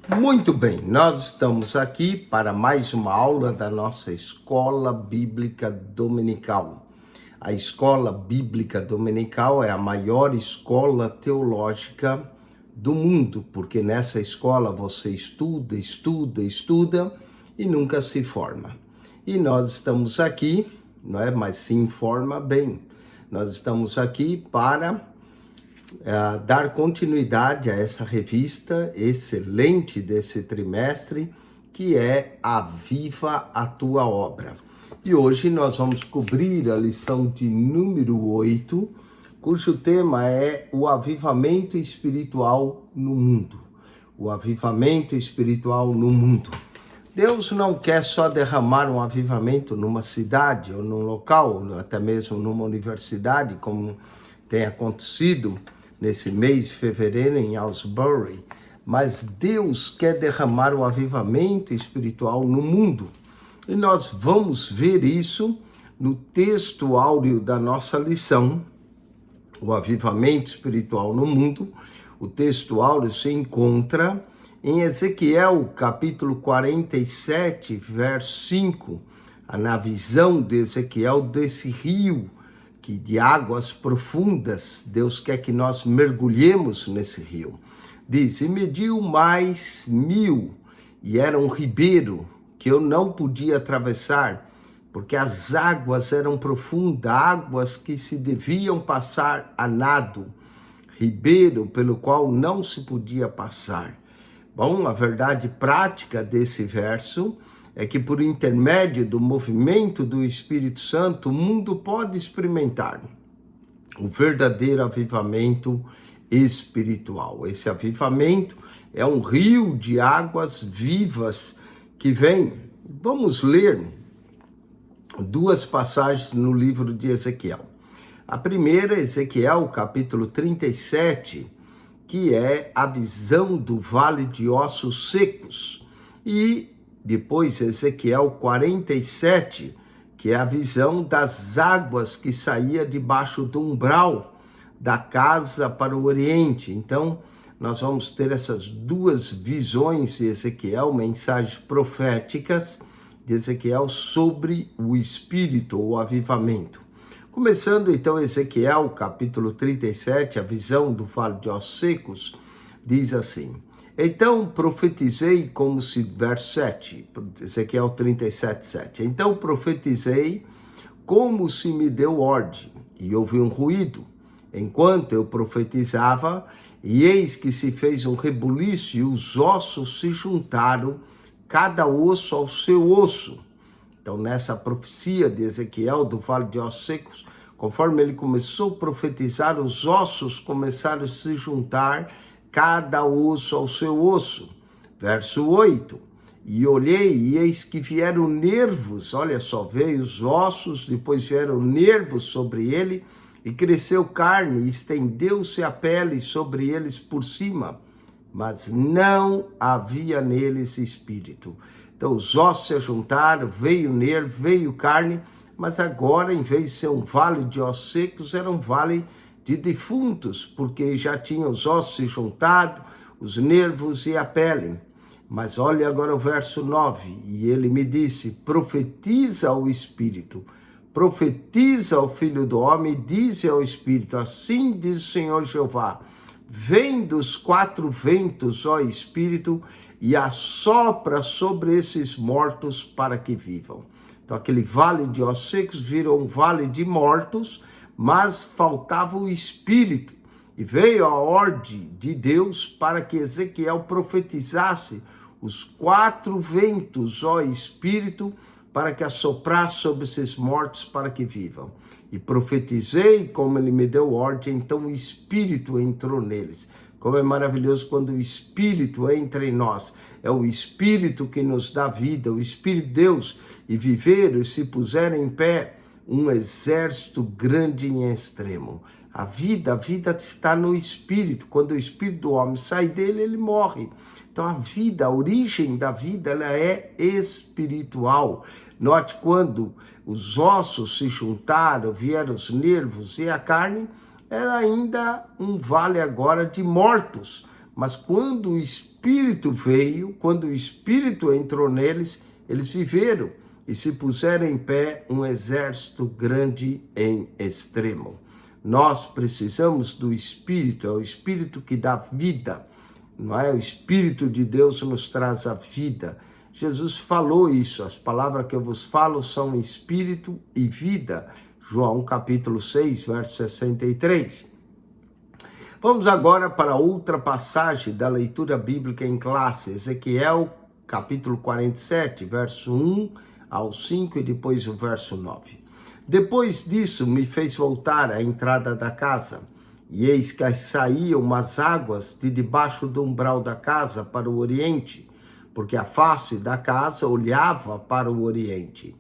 Muito bem, nós estamos aqui para mais uma aula da nossa Escola Bíblica Dominical. A Escola Bíblica Dominical é a maior escola teológica do mundo, porque nessa escola você estuda e nunca se forma. E nós estamos aqui, não é? Mas se informa bem. Nós estamos aqui para dar continuidade a essa revista excelente desse trimestre, que é Aviva a Tua Obra. E hoje nós vamos cobrir a lição de número 8, cujo tema é o avivamento espiritual no mundo. O avivamento espiritual no mundo. Deus não quer só derramar um avivamento numa cidade ou num local, ou até mesmo numa universidade, como tem acontecido nesse mês de fevereiro em Aylesbury, mas Deus quer derramar o avivamento espiritual no mundo. E nós vamos ver isso no texto áureo da nossa lição, o avivamento espiritual no mundo. O texto áureo se encontra em Ezequiel, capítulo 47, verso 5, na visão de Ezequiel desse rio, que de águas profundas, Deus quer que nós mergulhemos nesse rio. Diz, e mediu mais 1000, e era um ribeiro que eu não podia atravessar, porque as águas eram profundas, águas que se deviam passar a nado, ribeiro pelo qual não se podia passar. Bom, a verdade prática desse verso é que por intermédio do movimento do Espírito Santo, o mundo pode experimentar o verdadeiro avivamento espiritual. Esse avivamento é um rio de águas vivas que vem. Vamos ler duas passagens no livro de Ezequiel. A primeira, Ezequiel, capítulo 37, que é a visão do vale de ossos secos. E depois, Ezequiel 47, que é a visão das águas que saía debaixo do umbral da casa para o Oriente. Então, nós vamos ter essas duas visões de Ezequiel, mensagens proféticas de Ezequiel sobre o Espírito, o avivamento. Começando então Ezequiel, capítulo 37, a visão do vale de ossos secos, diz assim: então profetizei como se, verso 7, Ezequiel 37, 7. Então profetizei como se me deu ordem, e houve um ruído, enquanto eu profetizava, e eis que se fez um rebuliço, e os ossos se juntaram, cada osso ao seu osso. Então, nessa profecia de Ezequiel, do vale de ossos secos, conforme ele começou a profetizar, os ossos começaram a se juntar, cada osso ao seu osso. Verso 8, e olhei, e eis que vieram nervos, olha só, veio os ossos, depois vieram nervos sobre ele, e cresceu carne, e estendeu-se a pele sobre eles por cima, mas não havia neles espírito. Então os ossos se juntaram, veio nervo, veio carne, mas agora, em vez de ser um vale de ossos secos, era um vale de defuntos, porque já tinha os ossos se juntado, os nervos e a pele. Mas olha agora o verso 9, e ele me disse, profetiza ao Espírito, profetiza ao Filho do Homem, diz ao Espírito, assim diz o Senhor Jeová, vem dos quatro ventos, ó Espírito, e assopra sobre esses mortos para que vivam. Então aquele vale de ossos secos virou um vale de mortos, mas faltava o Espírito. E veio a ordem de Deus para que Ezequiel profetizasse os quatro ventos, ó Espírito, para que assoprasse sobre esses mortos para que vivam. E profetizei como ele me deu ordem, então o Espírito entrou neles. Como é maravilhoso quando o Espírito entra em nós. É o Espírito que nos dá vida, o Espírito de Deus. E viver e se puser em pé um exército grande em extremo. A vida está no Espírito. Quando o Espírito do homem sai dele, ele morre. Então a vida, a origem da vida, ela é espiritual. Note quando os ossos se juntaram, vieram os nervos e a carne, era ainda um vale agora de mortos, mas quando o Espírito veio, quando o Espírito entrou neles, eles viveram e se puseram em pé um exército grande em extremo. Nós precisamos do Espírito, é o Espírito que dá vida, não é? O Espírito de Deus nos traz a vida. Jesus falou isso, as palavras que eu vos falo são Espírito e vida. João capítulo 6, verso 63. Vamos agora para outra passagem da leitura bíblica em classe, Ezequiel capítulo 47, verso 1 ao 5 e depois o verso 9. Depois disso me fez voltar à entrada da casa, e eis que saíam umas águas de debaixo do umbral da casa para o oriente, porque a face da casa olhava para o oriente.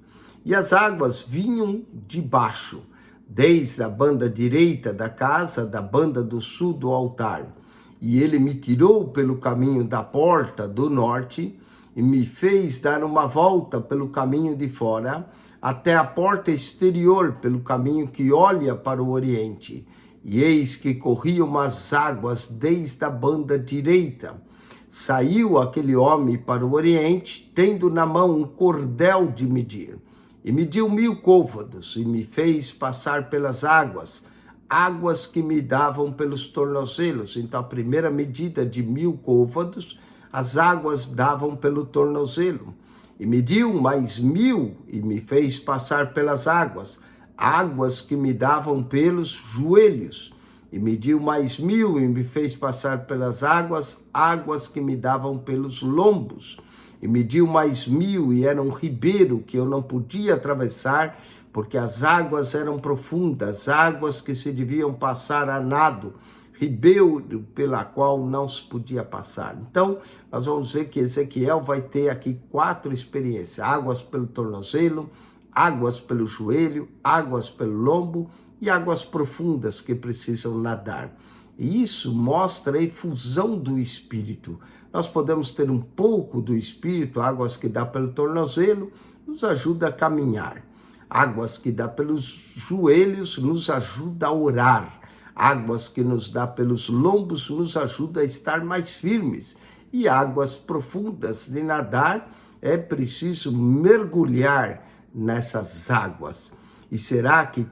E as águas vinham de baixo, desde a banda direita da casa, da banda do sul do altar. E ele me tirou pelo caminho da porta do norte, e me fez dar uma volta pelo caminho de fora, até a porta exterior, pelo caminho que olha para o oriente. E eis que corriam umas águas desde a banda direita. Saiu aquele homem para o oriente, tendo na mão um cordel de medir. E mediu 1000 côvados, e me fez passar pelas águas, águas que me davam pelos tornozelos. Então a primeira medida de 1000 côvados, as águas davam pelo tornozelo. E mediu mais 1000 e me fez passar pelas águas, águas que me davam pelos joelhos. E mediu mais 1000 e me fez passar pelas águas, águas que me davam pelos lombos. E mediu mais 1000 e era um ribeiro que eu não podia atravessar, porque as águas eram profundas, águas que se deviam passar a nado, ribeiro pela qual não se podia passar. Então, nós vamos ver que Ezequiel vai ter aqui 4 experiências: águas pelo tornozelo, águas pelo joelho, águas pelo lombo e águas profundas que precisam nadar. E isso mostra a efusão do Espírito. Nós podemos ter um pouco do Espírito, águas que dá pelo tornozelo, nos ajuda a caminhar. Águas que dá pelos joelhos, nos ajuda a orar. Águas que nos dá pelos lombos, nos ajuda a estar mais firmes. E águas profundas de nadar, é preciso mergulhar nessas águas. E será que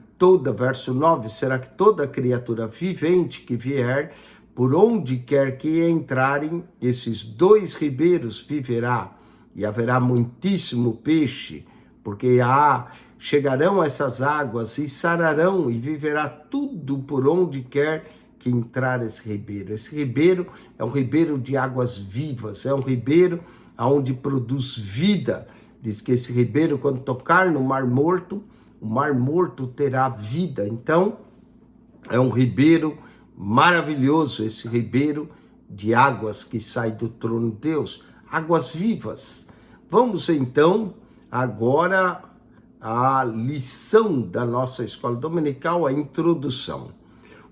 verso 9, será que toda criatura vivente que vier, por onde quer que entrarem, esses 2 ribeiros viverá, e haverá muitíssimo peixe, porque chegarão essas águas e sararão, e viverá tudo por onde quer que entrar esse ribeiro. Esse ribeiro é um ribeiro de águas vivas, é um ribeiro onde produz vida. Diz que esse ribeiro, quando tocar no Mar Morto, o Mar Morto terá vida. Então, é um ribeiro maravilhoso, esse ribeiro de águas que sai do trono de Deus, águas vivas. Vamos então agora à lição da nossa escola dominical, a introdução.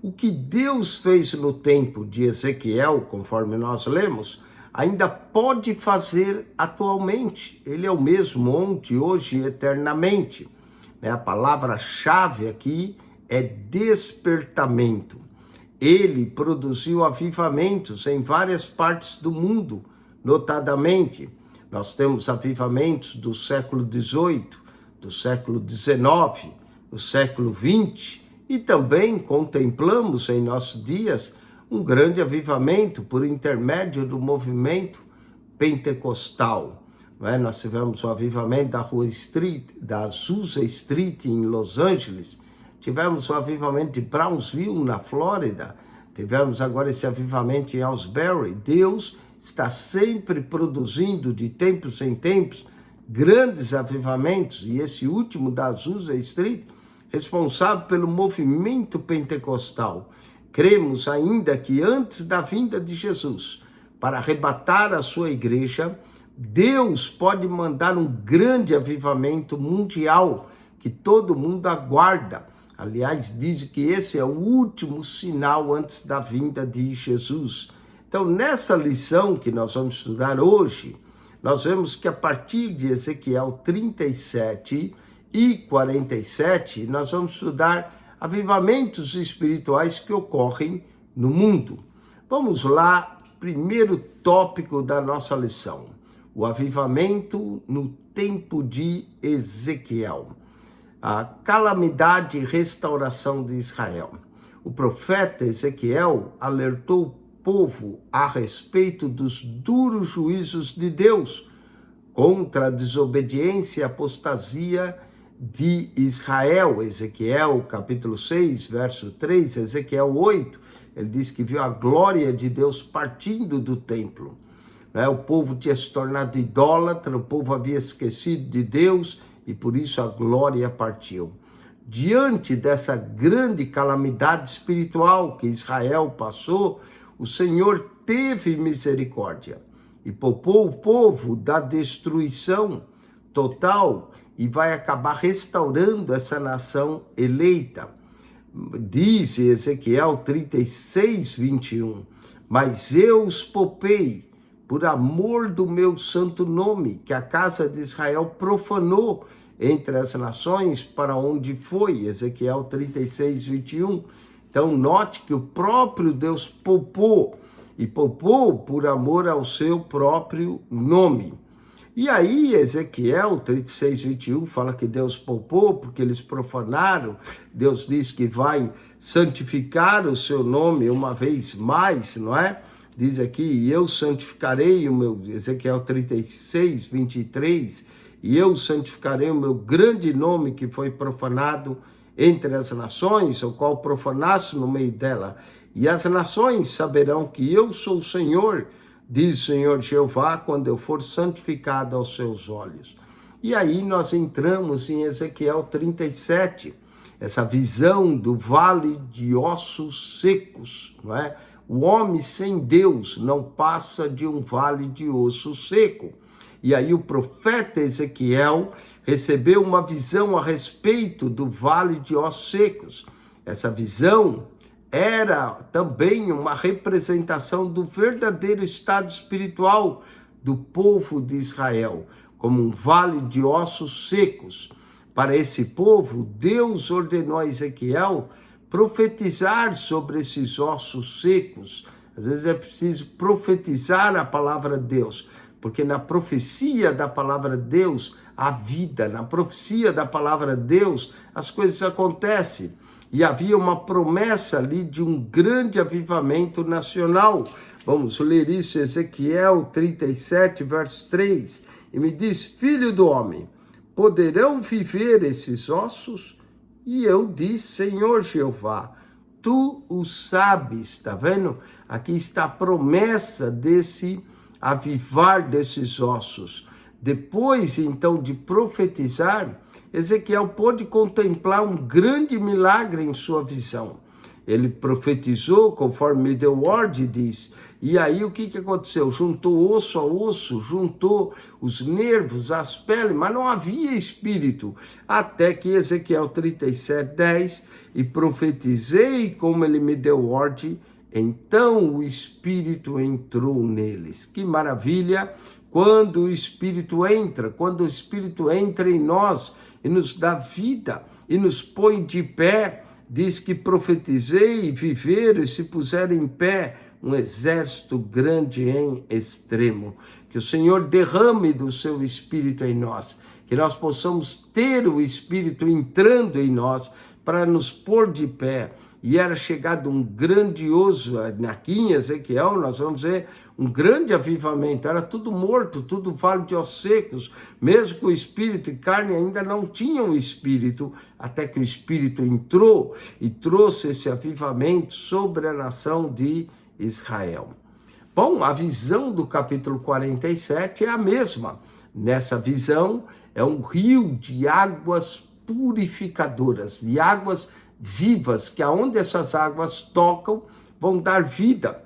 O que Deus fez no tempo de Ezequiel, conforme nós lemos, ainda pode fazer atualmente. Ele é o mesmo ontem, hoje e eternamente. A palavra-chave aqui é despertamento. Ele produziu avivamentos em várias partes do mundo, notadamente. Nós temos avivamentos do século XVIII, do século XIX, do século XX, e também contemplamos em nossos dias um grande avivamento por intermédio do movimento pentecostal. Nós tivemos o avivamento da Azusa Street em Los Angeles, tivemos o avivamento de Brownsville na Flórida, tivemos agora esse avivamento em Asbury. Deus está sempre produzindo de tempos em tempos grandes avivamentos, e esse último da Azusa Street, responsável pelo movimento pentecostal. Cremos ainda que antes da vinda de Jesus, para arrebatar a sua igreja, Deus pode mandar um grande avivamento mundial que todo mundo aguarda. Aliás, diz que esse é o último sinal antes da vinda de Jesus. Então, nessa lição que nós vamos estudar hoje, nós vemos que a partir de Ezequiel 37 e 47, nós vamos estudar avivamentos espirituais que ocorrem no mundo. Vamos lá primeiro tópico da nossa lição: o avivamento no tempo de Ezequiel. A calamidade e restauração de Israel. O profeta Ezequiel alertou o povo a respeito dos duros juízos de Deus contra a desobediência e apostasia de Israel. Ezequiel capítulo 6, verso 3, Ezequiel 8, ele diz que viu a glória de Deus partindo do templo. O povo tinha se tornado idólatra, o povo havia esquecido de Deus e por isso a glória partiu. Diante dessa grande calamidade espiritual que Israel passou, o Senhor teve misericórdia e poupou o povo da destruição total e vai acabar restaurando essa nação eleita. Diz Ezequiel 36, 21, mas eu os poupei por amor do meu santo nome, que a casa de Israel profanou entre as nações para onde foi. Ezequiel 36, 21. Então note que o próprio Deus poupou, e poupou por amor ao seu próprio nome. E aí Ezequiel 36, 21 fala que Deus poupou porque eles profanaram. Deus diz que vai santificar o seu nome uma vez mais, não é? Diz aqui, e eu santificarei o meu, Ezequiel 36, 23, e eu santificarei o meu grande nome que foi profanado entre as nações, o qual profanasse no meio dela. E as nações saberão que eu sou o Senhor, diz o Senhor Jeová, quando eu for santificado aos seus olhos. E aí nós entramos em Ezequiel 37, essa visão do vale de ossos secos, não é? O homem sem Deus não passa de um vale de osso seco. E aí o profeta Ezequiel recebeu uma visão a respeito do vale de ossos secos. Essa visão era também uma representação do verdadeiro estado espiritual do povo de Israel, como um vale de ossos secos. Para esse povo, Deus ordenou a Ezequiel profetizar sobre esses ossos secos. Às vezes é preciso profetizar a palavra de Deus, porque na profecia da palavra de Deus há vida, na profecia da palavra de Deus as coisas acontecem. E havia uma promessa ali de um grande avivamento nacional. Vamos ler isso, Ezequiel 37, verso 3. E me diz, filho do homem, poderão viver esses ossos? E eu disse, Senhor Jeová, tu o sabes, está vendo? Aqui está a promessa desse avivar desses ossos. Depois, então, de profetizar, Ezequiel pôde contemplar um grande milagre em sua visão. Ele profetizou, conforme Midward diz, e aí o que aconteceu? Juntou osso a osso, juntou os nervos, as peles, mas não havia espírito. Até que Ezequiel 37, 10, e profetizei como ele me deu ordem, então o espírito entrou neles. Que maravilha! Quando o espírito entra em nós e nos dá vida e nos põe de pé, diz que profetizei e viveram e se puseram em pé um exército grande em extremo. Que o Senhor derrame do seu espírito em nós, que nós possamos ter o espírito entrando em nós para nos pôr de pé. E era chegado um grandioso, aqui em Ezequiel nós vamos ver um grande avivamento, era tudo morto, tudo vale de ossos secos, mesmo que o espírito e carne ainda não tinham espírito, até que o espírito entrou e trouxe esse avivamento sobre a nação de Israel. Bom, a visão do capítulo 47 é a mesma. Nessa visão é um rio de águas purificadoras, de águas vivas, que aonde essas águas tocam, vão dar vida.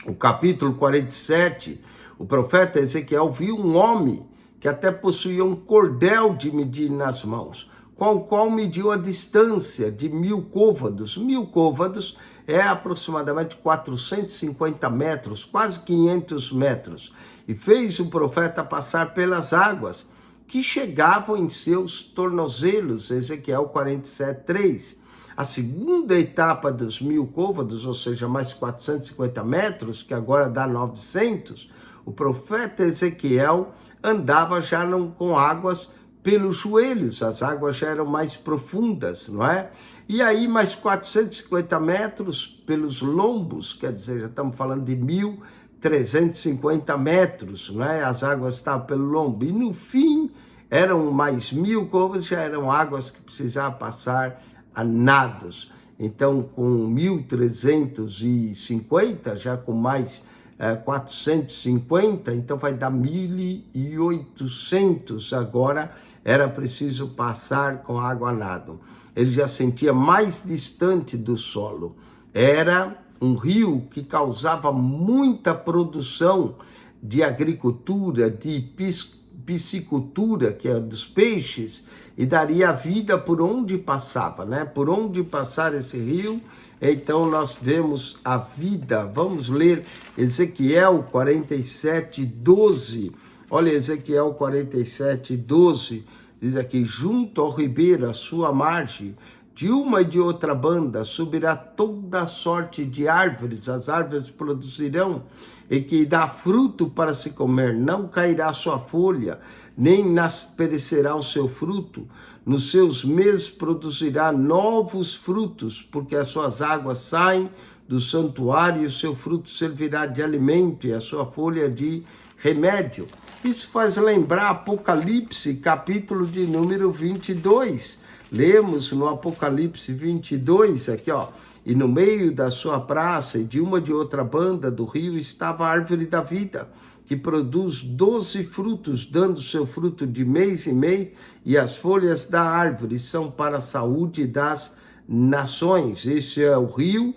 O capítulo 47, o profeta Ezequiel viu um homem que até possuía um cordel de medir nas mãos, com o qual mediu a distância de 1000 côvados. 1000 côvados é aproximadamente 450 metros, quase 500 metros. E fez o profeta passar pelas águas, que chegavam em seus tornozelos, Ezequiel 47, 3. A segunda etapa dos 1000 côvados, ou seja, mais 450 metros, que agora dá 900, o profeta Ezequiel andava já com águas pelos joelhos, as águas já eram mais profundas, não é? E aí mais 450 metros pelos lombos, quer dizer, já estamos falando de 1.350 metros, não é? As águas estavam pelo lombo. E no fim, eram mais 1000 côvados, já eram águas que precisavam passar a nados. Então, com 1.350, já com mais 450, então vai dar 1.800 agora, era preciso passar com água a nado. Ele já sentia mais distante do solo. Era um rio que causava muita produção de agricultura, de piscicultura, que é dos peixes, e daria vida por onde passava, né? Por onde passar esse rio, então nós vemos a vida. Vamos ler Ezequiel 47:12. Olha, Ezequiel 47:12, diz aqui: junto ao ribeiro, à sua margem, de uma e de outra banda, subirá toda sorte de árvores, as árvores produzirão, e que dá fruto para se comer, não cairá sua folha, nem perecerá o seu fruto. Nos seus meses produzirá novos frutos, porque as suas águas saem do santuário, e o seu fruto servirá de alimento, e a sua folha de remédio. Isso faz lembrar Apocalipse, capítulo de número 22. Lemos no Apocalipse 22, aqui ó, e no meio da sua praça e de uma de outra banda do rio estava a árvore da vida, que produz 12 frutos, dando seu fruto de mês em mês, e as folhas da árvore são para a saúde das nações. Esse é o rio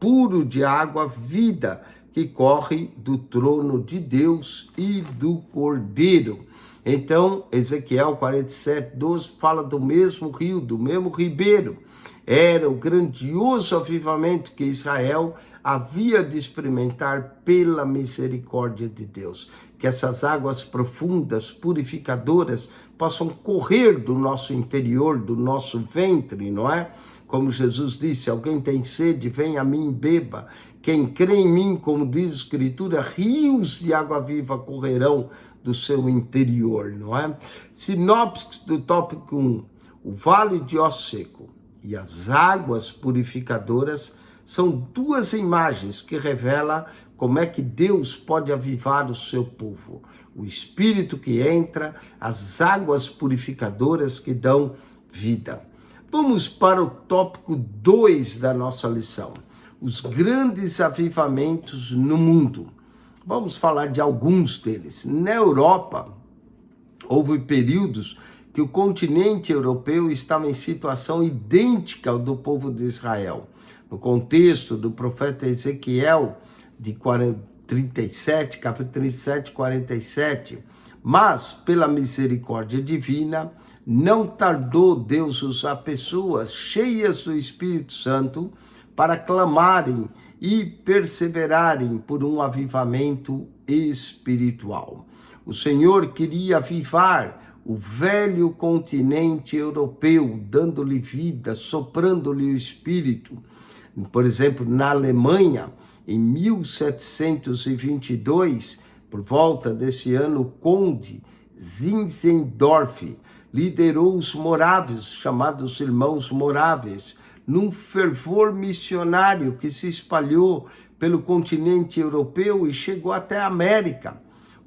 puro de água, vida, que corre do trono de Deus e do Cordeiro. Então, Ezequiel 47:12 fala do mesmo rio, do mesmo ribeiro. Era o grandioso avivamento que Israel havia de experimentar pela misericórdia de Deus. Que essas águas profundas, purificadoras, possam correr do nosso interior, do nosso ventre, não é? Como Jesus disse: alguém tem sede, vem a mim e beba. Quem crê em mim, como diz a Escritura, rios de água viva correrão do seu interior, não é? Sinopse do tópico 1. O vale de Ó Seco e as águas purificadoras são duas imagens que revelam como é que Deus pode avivar o seu povo. O Espírito que entra, as águas purificadoras que dão vida. Vamos para o tópico 2 da nossa lição. Os grandes avivamentos no mundo. Vamos falar de alguns deles. Na Europa, houve períodos que o continente europeu estava em situação idêntica ao do povo de Israel. No contexto do profeta Ezequiel, de 37, capítulo 37, 47. Mas, pela misericórdia divina, não tardou Deus usar pessoas cheias do Espírito Santo para clamarem e perseverarem por um avivamento espiritual. O Senhor queria avivar o velho continente europeu, dando-lhe vida, soprando-lhe o Espírito. Por exemplo, na Alemanha, em 1722, por volta desse ano, o conde Zinzendorf liderou os moráveis, chamados Irmãos Moráveis, num fervor missionário que se espalhou pelo continente europeu e chegou até a América,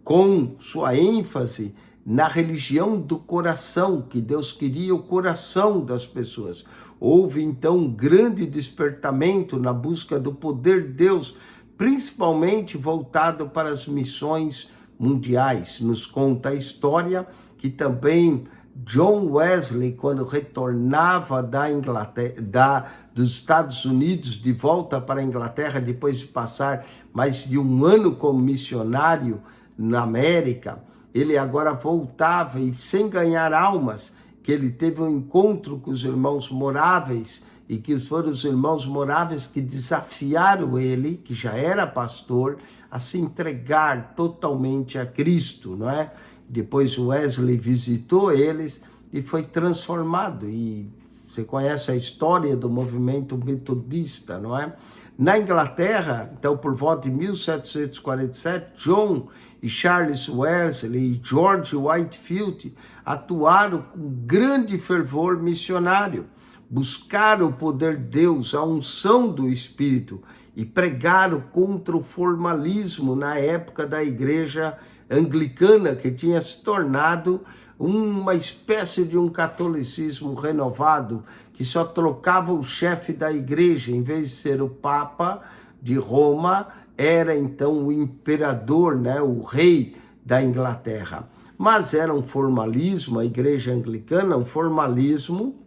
com sua ênfase na religião do coração, que Deus queria o coração das pessoas. Houve então um grande despertamento na busca do poder de Deus, principalmente voltado para as missões mundiais. Nos conta a história que também John Wesley, quando retornava da Inglaterra, dos Estados Unidos de volta para a Inglaterra, depois de passar mais de um ano como missionário na América, ele agora voltava e sem ganhar almas, que ele teve um encontro com os irmãos Moráveis, e que foram os irmãos Moráveis que desafiaram ele, que já era pastor, a se entregar totalmente a Cristo, não é? Depois Wesley visitou eles e foi transformado e Você conhece a história do movimento metodista, não é? Na Inglaterra, então, por volta de 1747, John e Charles Wesley e George Whitefield atuaram com grande fervor missionário, buscaram o poder de Deus, a unção do Espírito e pregaram contra o formalismo na época da igreja anglicana, que tinha se tornado uma espécie de um catolicismo renovado, que só trocava o chefe da igreja, em vez de ser o Papa de Roma, era então o imperador, né, o rei da Inglaterra. Mas era um formalismo, a igreja anglicana, um formalismo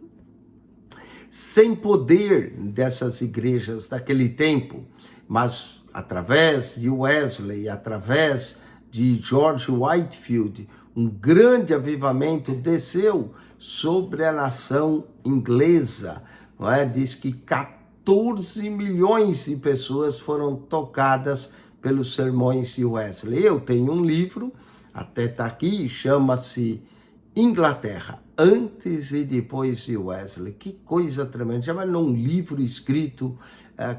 sem poder dessas igrejas daquele tempo, mas através de Wesley, através de George Whitefield, um grande avivamento desceu sobre a nação inglesa, não é? Diz que 14 milhões de pessoas foram tocadas pelos sermões de Wesley. Eu tenho um livro, até está aqui, chama-se Inglaterra, antes e depois de Wesley. Que coisa tremenda, já num livro escrito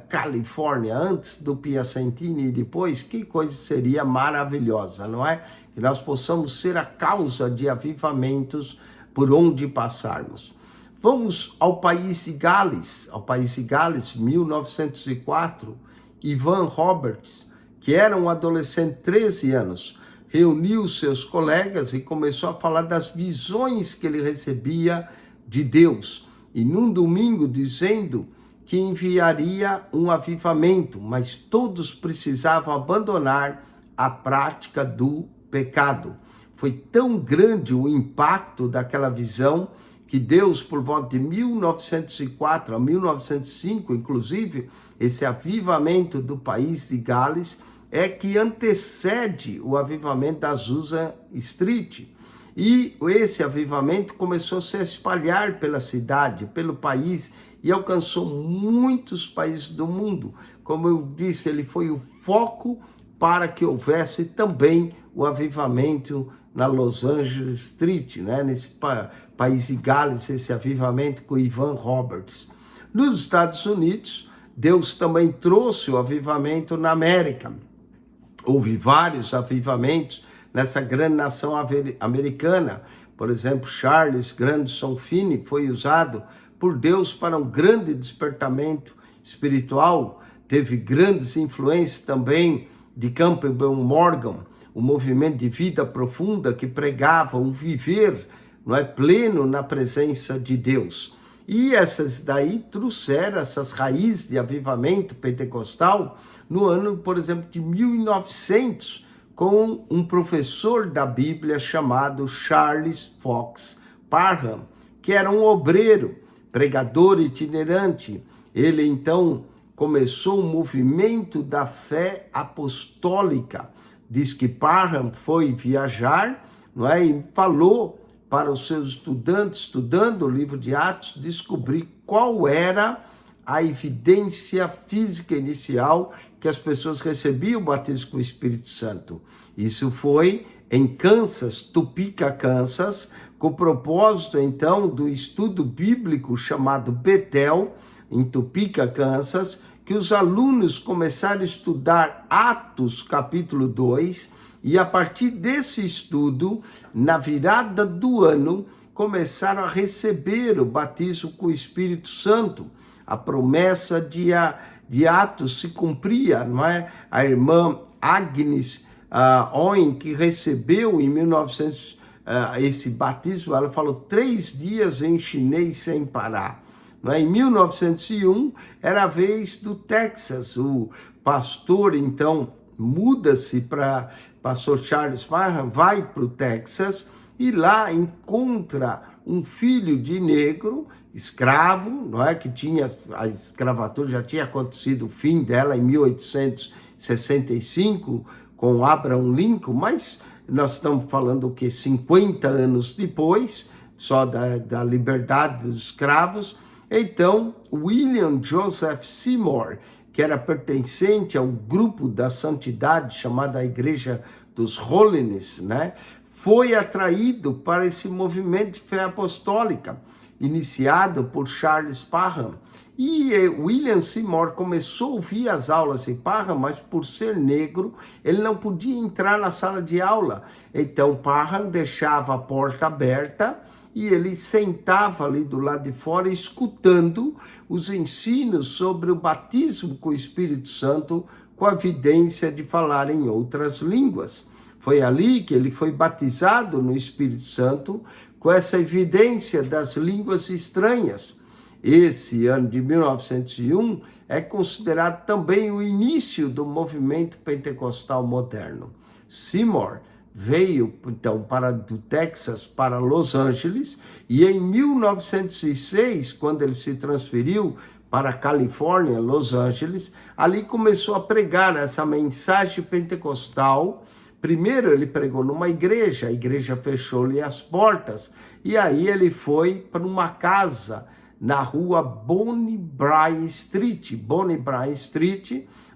Califórnia, antes do Piacentini e depois, que coisa seria maravilhosa, não é? Que nós possamos ser a causa de avivamentos por onde passarmos. Vamos ao país de Gales, 1904, Ivan Roberts, que era um adolescente de 13 anos, reuniu seus colegas e começou a falar das visões que ele recebia de Deus. E num domingo dizendo que enviaria um avivamento, mas todos precisavam abandonar a prática do pecado. Foi tão grande o impacto daquela visão que Deus, por volta de 1904 a 1905, inclusive, esse avivamento do país de Gales é que antecede o avivamento da Azusa Street. E esse avivamento começou a se espalhar pela cidade, pelo país, e alcançou muitos países do mundo. Como eu disse, ele foi o foco para que houvesse também o avivamento na Los Angeles Street, né? Nesse país de Gales, esse avivamento com Ivan Roberts. Nos Estados Unidos, Deus também trouxe o avivamento na América. Houve vários avivamentos nessa grande nação americana. Por exemplo, Charles Grandson Finney foi usado por Deus para um grande despertamento espiritual. Teve grandes influências também de Campbell Morgan, o movimento de vida profunda que pregava um viver, não é, pleno na presença de Deus. E essas daí trouxeram essas raízes de avivamento pentecostal no ano, por exemplo, de 1900, com um professor da Bíblia chamado Charles Fox Parham, que era um obreiro, pregador itinerante. Ele, então, começou um movimento da fé apostólica. Diz que Parham foi viajar, não é, e falou para os seus estudantes, estudando o livro de Atos, descobrir qual era a evidência física inicial que as pessoas recebiam o batismo com o Espírito Santo. Isso foi em Kansas, Topeka, Kansas, com o propósito, então, do estudo bíblico chamado Betel, em Topeka, Kansas, que os alunos começaram a estudar Atos, capítulo 2, e a partir desse estudo, na virada do ano, começaram a receber o batismo com o Espírito Santo. A promessa de Atos se cumpria, não é? A irmã Agnes Owen, que recebeu em 1900 esse batismo, ela falou 3 dias em chinês sem parar. Não é? Em 1901, era a vez do Texas. O pastor, então, muda-se para pastor Charles Parham, vai para o Texas e lá encontra um filho de negro, escravo, não é? Que tinha, a escravatura já tinha acontecido, o fim dela em 1865, com Abraham Lincoln, mas nós estamos falando o que 50 anos depois, só da liberdade dos escravos. Então, William Joseph Seymour, que era pertencente a um grupo da santidade chamada a Igreja dos Holiness, né, foi atraído para esse movimento de fé apostólica. iniciado por Charles Parham. E William Seymour começou a ouvir as aulas de Parham, mas por ser negro, ele não podia entrar na sala de aula. Então Parham deixava a porta aberta e ele sentava ali do lado de fora escutando os ensinos sobre o batismo com o Espírito Santo, com a evidência de falar em outras línguas. Foi ali que ele foi batizado no Espírito Santo, com essa evidência das línguas estranhas. Esse ano de 1901 é considerado também o início do movimento pentecostal moderno. Seymour veio, então, do Texas para Los Angeles, e em 1906, quando ele se transferiu para a Califórnia, Los Angeles, ali começou a pregar essa mensagem pentecostal. Primeiro ele pregou numa igreja, a igreja fechou-lhe as portas, e aí ele foi para uma casa na rua Bonnie Brae Street,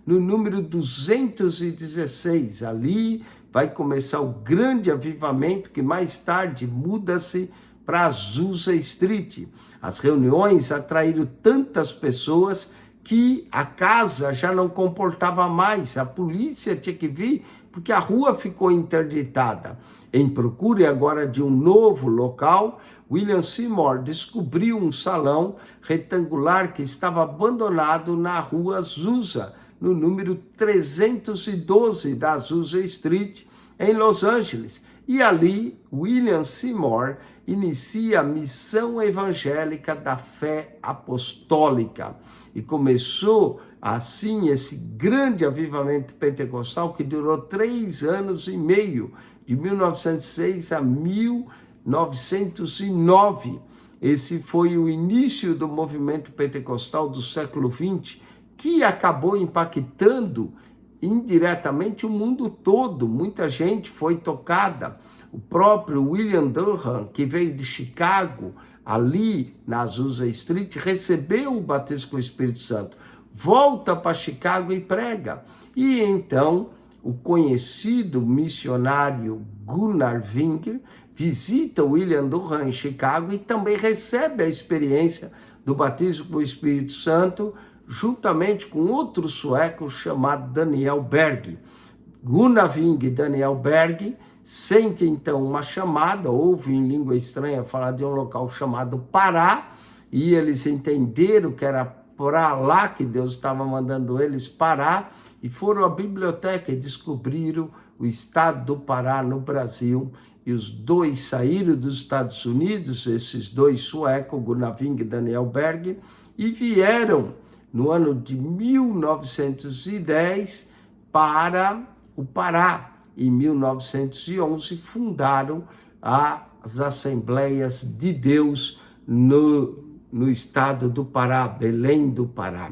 no número 216. Ali vai começar o grande avivamento que mais tarde muda-se para Azusa Street. As reuniões atraíram tantas pessoas que a casa já não comportava mais, a polícia tinha que vir porque a rua ficou interditada. Em procura agora de um novo local, William Seymour descobriu um salão retangular que estava abandonado na rua Azusa, no número 312 da Azusa Street, em Los Angeles. E ali, William Seymour inicia a missão evangélica da fé apostólica. E começou, assim, esse grande avivamento pentecostal que durou 3 anos e meio, de 1906 a 1909. Esse foi o início do movimento pentecostal do século XX, que acabou impactando indiretamente o mundo todo. Muita gente foi tocada. O próprio William Durham, que veio de Chicago, ali na Azusa Street, recebeu o batismo com o Espírito Santo, volta para Chicago e prega. E então o conhecido missionário Gunnar Winger visita William Durham em Chicago e também recebe a experiência do batismo com o Espírito Santo, juntamente com outro sueco chamado Daniel Berg. Gunnar Winger e Daniel Berg sentem então uma chamada, ouvem em língua estranha falar de um local chamado Pará, e eles entenderam que era para lá que Deus estava mandando eles parar, e foram à biblioteca e descobriram o estado do Pará no Brasil, e os dois saíram dos Estados Unidos, esses dois suecos, Gunnar Winger e Daniel Berg, e vieram no ano de 1910 para o Pará. Em 1911 fundaram as Assembleias de Deus no estado do Pará, Belém do Pará.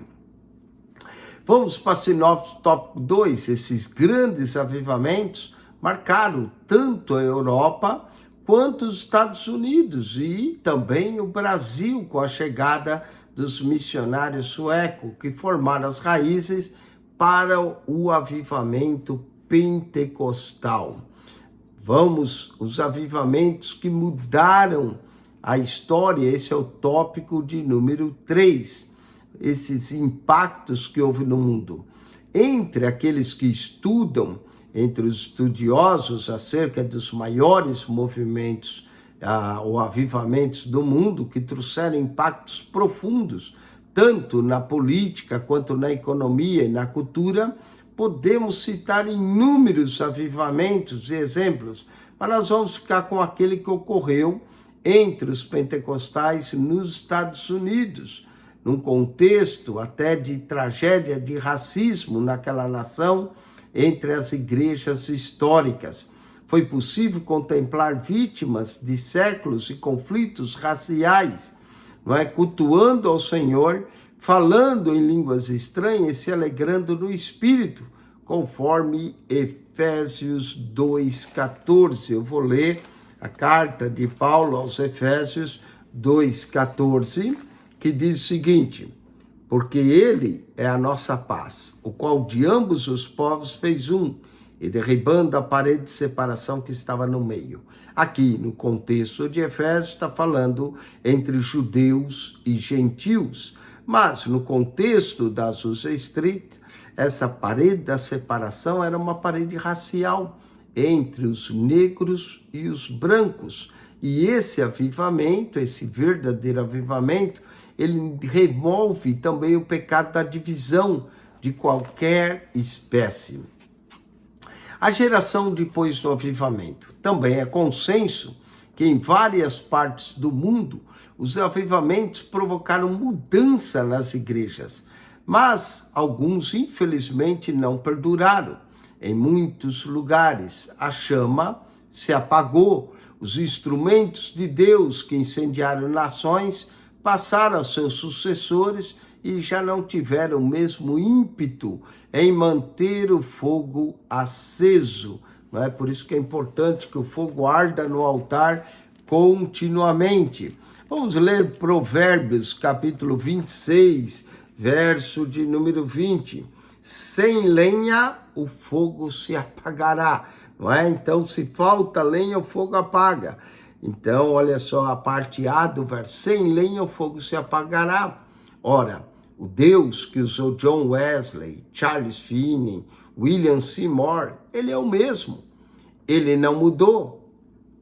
Vamos para sinopse tópico 2. Esses grandes avivamentos marcaram tanto a Europa quanto os Estados Unidos e também o Brasil, com a chegada dos missionários suecos, que formaram as raízes para o avivamento pentecostal. Os avivamentos que mudaram a história, esse é o tópico de número 3, esses impactos que houve no mundo. Entre aqueles que estudam, entre os estudiosos acerca dos maiores movimentos ou avivamentos do mundo que trouxeram impactos profundos, tanto na política quanto na economia e na cultura, podemos citar inúmeros avivamentos e exemplos, mas nós vamos ficar com aquele que ocorreu entre os pentecostais nos Estados Unidos, num contexto até de tragédia de racismo naquela nação entre as igrejas históricas. Foi possível contemplar vítimas de séculos e conflitos raciais, cultuando ao Senhor, falando em línguas estranhas e se alegrando no Espírito, conforme Efésios 2,14. Eu vou ler a carta de Paulo aos Efésios 2,14, que diz o seguinte: porque ele é a nossa paz, o qual de ambos os povos fez um, e derribando a parede de separação que estava no meio. Aqui, no contexto de Efésios, está falando entre judeus e gentios, mas no contexto da Azusa Street, essa parede da separação era uma parede racial entre os negros e os brancos. E esse avivamento, esse verdadeiro avivamento, ele remove também o pecado da divisão de qualquer espécie. A geração depois do avivamento. Também é consenso que em várias partes do mundo os avivamentos provocaram mudança nas igrejas, mas alguns infelizmente não perduraram. Em muitos lugares a chama se apagou, os instrumentos de Deus que incendiaram nações passaram a seus sucessores e já não tiveram o mesmo ímpeto em manter o fogo aceso. Não é? Por isso que é importante que o fogo arda no altar continuamente. Vamos ler Provérbios, capítulo 26, verso de número 20. Sem lenha, o fogo se apagará. Não é? Então, se falta lenha, o fogo apaga. Então, olha só a parte A do verso. Sem lenha, o fogo se apagará. Ora, o Deus que usou John Wesley, Charles Finney, William Seymour, ele é o mesmo. Ele não mudou.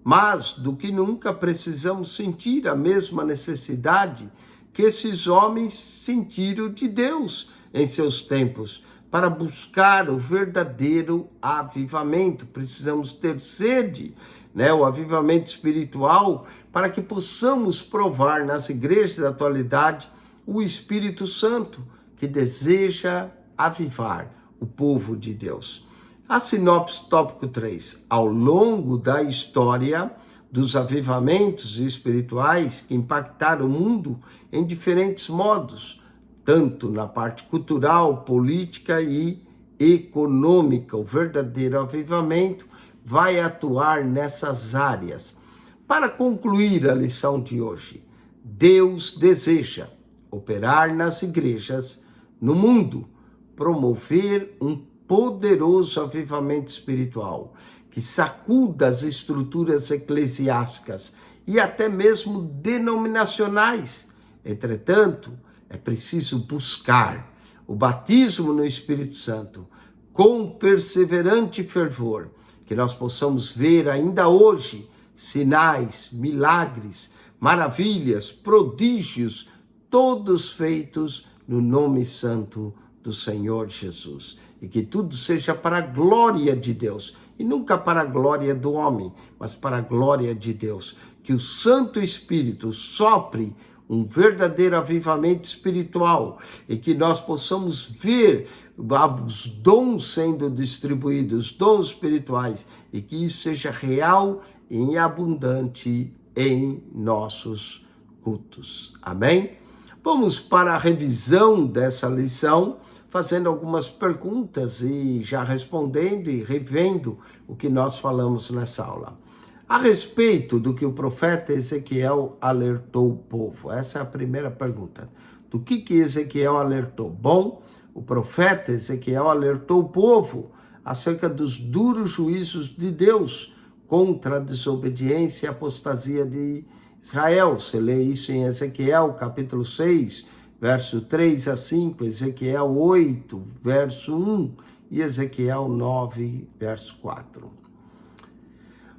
Mas, do que nunca, precisamos sentir a mesma necessidade que esses homens sentiram de Deus em seus tempos, para buscar o verdadeiro avivamento. Precisamos ter sede, né, o avivamento espiritual, para que possamos provar nas igrejas da atualidade o Espírito Santo, que deseja avivar o povo de Deus. A sinopse tópico 3. Ao longo da história dos avivamentos espirituais que impactaram o mundo em diferentes modos, tanto na parte cultural, política e econômica. O verdadeiro avivamento vai atuar nessas áreas. Para concluir a lição de hoje, Deus deseja operar nas igrejas no mundo, promover um poderoso avivamento espiritual que sacuda as estruturas eclesiásticas e até mesmo denominacionais. Entretanto, é preciso buscar o batismo no Espírito Santo com perseverante fervor, que nós possamos ver ainda hoje sinais, milagres, maravilhas, prodígios, todos feitos no nome santo do Senhor Jesus. E que tudo seja para a glória de Deus, e nunca para a glória do homem, mas para a glória de Deus. Que o Santo Espírito sopre um verdadeiro avivamento espiritual e que nós possamos ver os dons sendo distribuídos, dons espirituais, e que isso seja real e abundante em nossos cultos. Amém? Vamos para a revisão dessa lição, fazendo algumas perguntas e já respondendo e revendo o que nós falamos nessa aula. A respeito do que o profeta Ezequiel alertou o povo. Essa é a primeira pergunta. Do que Ezequiel alertou? Bom, o profeta Ezequiel alertou o povo acerca dos duros juízos de Deus contra a desobediência e apostasia de Israel. Você lê isso em Ezequiel, capítulo 6, verso 3 a 5, Ezequiel 8, verso 1 e Ezequiel 9, verso 4.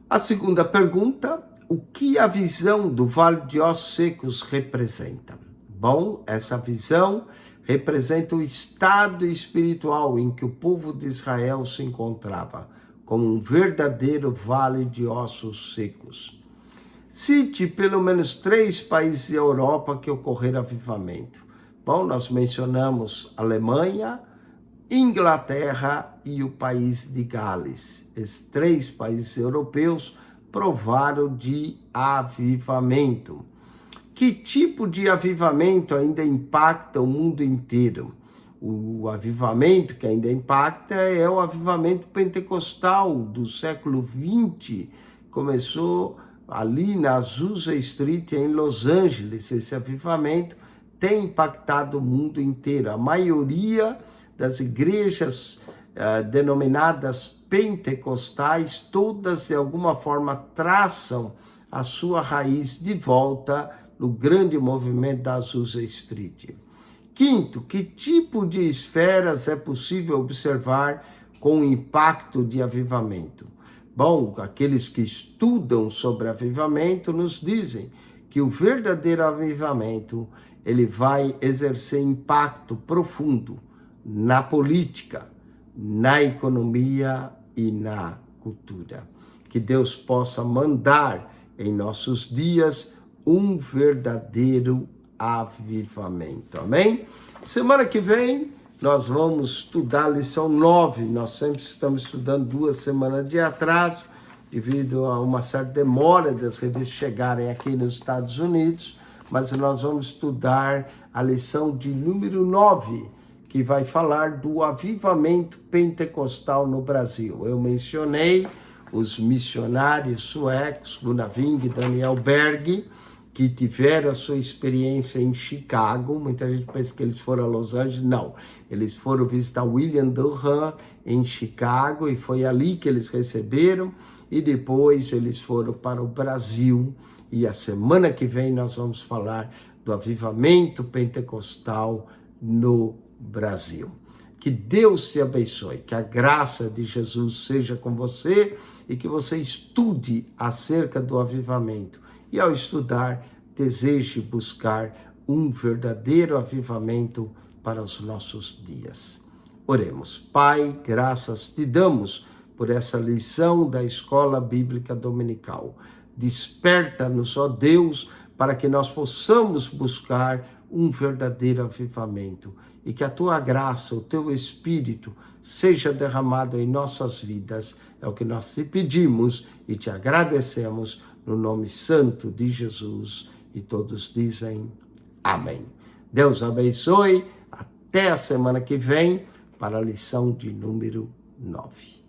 A segunda pergunta, o que a visão do Vale de Ossos Secos representa? Bom, essa visão representa o estado espiritual em que o povo de Israel se encontrava, como um verdadeiro vale de ossos secos. Cite pelo menos 3 países da Europa que ocorreram avivamento. Bom, nós mencionamos Alemanha, Inglaterra e o país de Gales. Esses 3 países europeus provaram de avivamento. Que tipo de avivamento ainda impacta o mundo inteiro? O avivamento que ainda impacta é o avivamento pentecostal do século XX. Começou ali na Azusa Street, em Los Angeles. Esse avivamento tem impactado o mundo inteiro. A maioria das igrejas denominadas pentecostais, todas de alguma forma traçam a sua raiz de volta no grande movimento da Azusa Street. Quinto, que tipo de esferas é possível observar com o impacto de avivamento? Bom, aqueles que estudam sobre avivamento nos dizem que o verdadeiro avivamento ele vai exercer impacto profundo na política, na economia e na cultura. Que Deus possa mandar em nossos dias um verdadeiro avivamento. Amém? Semana que vem nós vamos estudar a lição 9. Nós sempre estamos estudando 2 semanas de atraso, devido a uma certa demora das revistas chegarem aqui nos Estados Unidos, mas nós vamos estudar a lição de número 9, que vai falar do avivamento pentecostal no Brasil. Eu mencionei os missionários suecos, Gunnar Wing e Daniel Berg, que tiveram a sua experiência em Chicago. Muita gente pensa que eles foram a Los Angeles. Não, eles foram visitar William Durham em Chicago e foi ali que eles receberam, e depois eles foram para o Brasil. E a semana que vem nós vamos falar do avivamento pentecostal no Brasil. Que Deus te abençoe, que a graça de Jesus seja com você e que você estude acerca do avivamento. E ao estudar, deseje buscar um verdadeiro avivamento para os nossos dias. Oremos. Pai, graças te damos por essa lição da Escola Bíblica Dominical. Desperta-nos, ó Deus, para que nós possamos buscar um verdadeiro avivamento e que a tua graça, o teu Espírito, seja derramado em nossas vidas. É o que nós te pedimos e te agradecemos no nome santo de Jesus. E todos dizem amém. Deus abençoe. Até a semana que vem para a lição de número 9.